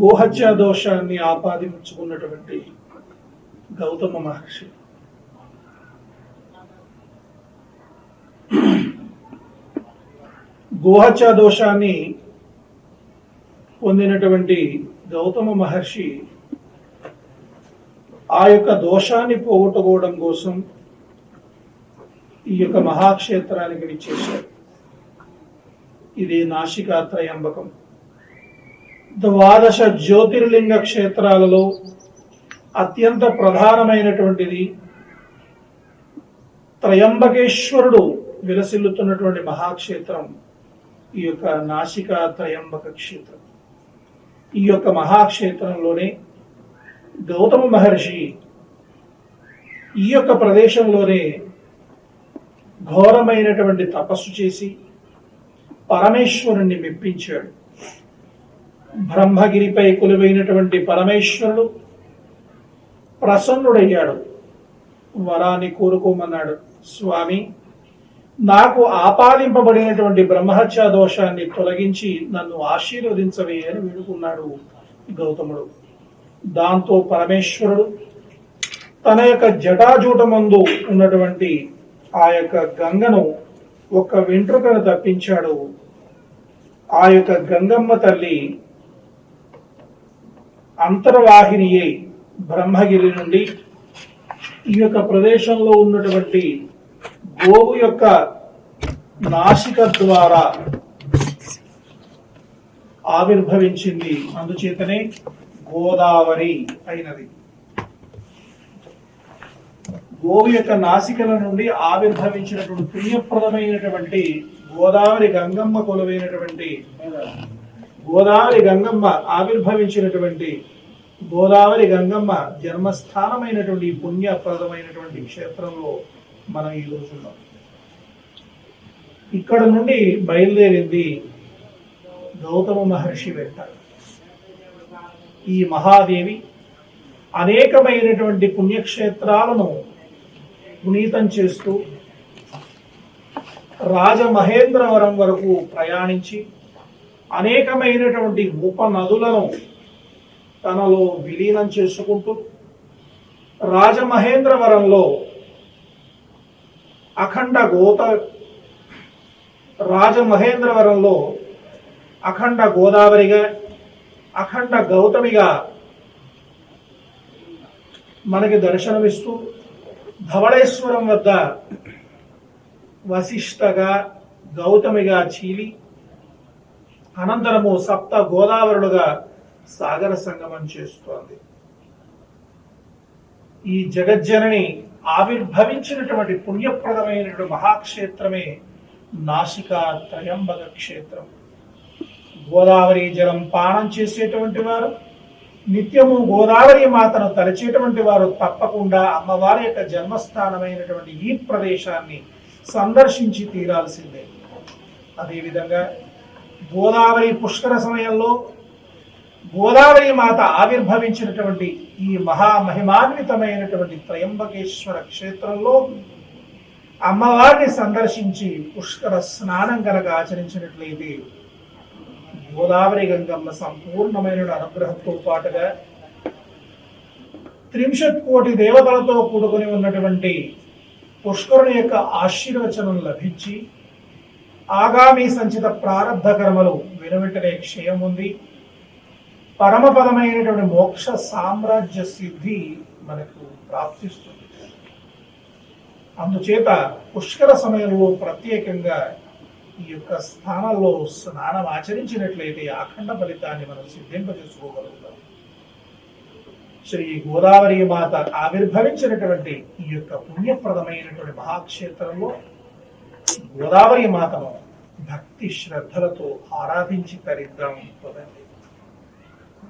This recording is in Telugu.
గోహత్యా దోషాన్ని ఆపాదించుకున్నటువంటి గౌతమ మహర్షి గోహత్యా దోషాన్ని పొందినటువంటి గౌతమ మహర్షి ఆ యొక్క దోషాన్ని పోగొట్టుకోవడం కోసం ఈ యొక్క మహాక్షేత్రానికి విచ్చేశారు. ఇది నాసికా త్రయంబకం. ద్వాదశ జ్యోతిర్లింగ క్షేత్రాలలో అత్యంత ప్రధానమైనటువంటిది. త్రయంబకేశ్వరుడు విలసిల్లుతున్నటువంటి మహాక్షేత్రం ఈ యొక్క నాసికా త్రయంబక క్షేత్రం. ఈ యొక్క మహాక్షేత్రంలోనే గౌతమ మహర్షి ఈ యొక్క ప్రదేశంలోనే ఘోరమైనటువంటి తపస్సు చేసి పరమేశ్వరుణ్ణి మెప్పించాడు. బ్రహ్మగిరిపై కొలువైనటువంటి పరమేశ్వరుడు ప్రసన్నుడయ్యాడు. వరాన్ని కోరుకోమన్నాడు. స్వామి, నాకు ఆపాదింపబడినటువంటి బ్రహ్మహత్యా దోషాన్ని తొలగించి నన్ను ఆశీర్వదించవే అని వేడుకున్నాడు గౌతముడు. దాంతో పరమేశ్వరుడు తన యొక్క జటాజూటమందు ఉన్నటువంటి ఆ యొక్క గంగను ఒక వెంట్రుకను తప్పించాడు. ఆ యొక్క గంగమ్మ తల్లి అంతర్వాహిని అయి బ్రహ్మగిరి నుండి ఈ యొక్క ప్రదేశంలో ఉన్నటువంటి గోవు యొక్క నాసిక ద్వారా ఆవిర్భవించింది. అందుచేతనే గోదావరి అయినది. గోవు యొక్క నాసికల నుండి ఆవిర్భవించినటువంటి పుణ్యప్రదమైనటువంటి గోదావరి గంగమ్మ కొలువైనటువంటి గోదావరి గంగమ్మ ఆవిర్భవించినటువంటి గోదావరి గంగమ్మ జన్మస్థానమైనటువంటి పుణ్యప్రదమైనటువంటి క్షేత్రంలో మనం ఈ రోజు ఉన్నాం. ఇక్కడ నుండి బయలుదేరింది గౌతమ మహర్షి వెంట. ఈ మహాదేవి అనేకమైనటువంటి పుణ్యక్షేత్రాలను పునీతం చేస్తూ రాజమహేంద్రవరం వరకు ప్రయాణించి అనేకమైనటువంటి ఉపనదులను తనలో విలీనం చేసుకుంటూ రాజమహేంద్రవరంలో రాజమహేంద్రవరంలో అఖండ గోదావరిగా అఖండ గౌతమిగా మనకి దర్శనమిస్తూ ధవళేశ్వరం వద్ద వశిష్ఠగా గౌతమిగా చీలి అనంతరము సప్త గోదావరులుగా సాగర సంగమం చేస్తోంది. ఈ జగజ్జనని ఆవిర్భవించినటువంటి పుణ్యప్రదమైనటువంటి మహాక్షేత్రమే నాసికా త్రయంబక క్షేత్రం. గోదావరి జలం పానం చేసేటువంటి వారు, నిత్యము గోదావరి మాతను తలచేటువంటి వారు తప్పకుండా అమ్మవారి యొక్క జన్మస్థానమైనటువంటి ఈ ప్రదేశాన్ని సందర్శించి తీరాల్సిందే. అదేవిధంగా గోదావరి పుష్కర సమయంలో గోదావరి మాత ఆవిర్భవించినటువంటి ఈ మహామహిమాన్వితమైనటువంటి త్రయంబకేశ్వర క్షేత్రంలో అమ్మవారిని సందర్శించి పుష్కర స్నానం కనుక ఆచరించినట్లయితే గోదావరి గంగమ్మ సంపూర్ణమైన అనుగ్రహంతో పాటుగా 30 కోటి దేవతలతో కూడుకుని ఉన్నటువంటి పుష్కరుని యొక్క ఆశీర్వచనం లభించి ఆగామి సంచిత ప్రారబ్ధ కర్మలు వెనువెంటనే క్షయం ఉంది. పరమపదమైనటువంటి మోక్ష సామ్రాజ్య సిద్ధి మనకు ప్రాప్తిస్తుంది. అందుచేత పుష్కర సమయంలో ప్రత్యేకంగా ఈ యొక్క స్థానాల్లో స్నానం ఆచరించినట్లయితే అఖండ ఫలితాన్ని మనం సిద్ధింపజేసుకోగలుగుతాం. శ్రీ గోదావరి మాత ఆవిర్భవించినటువంటి ఈ యొక్క పుణ్యప్రదమైనటువంటి మహాక్షేత్రంలో గోదావరి మాతను భక్తి శ్రద్ధలతో ఆరాధించి తరిద్దాం.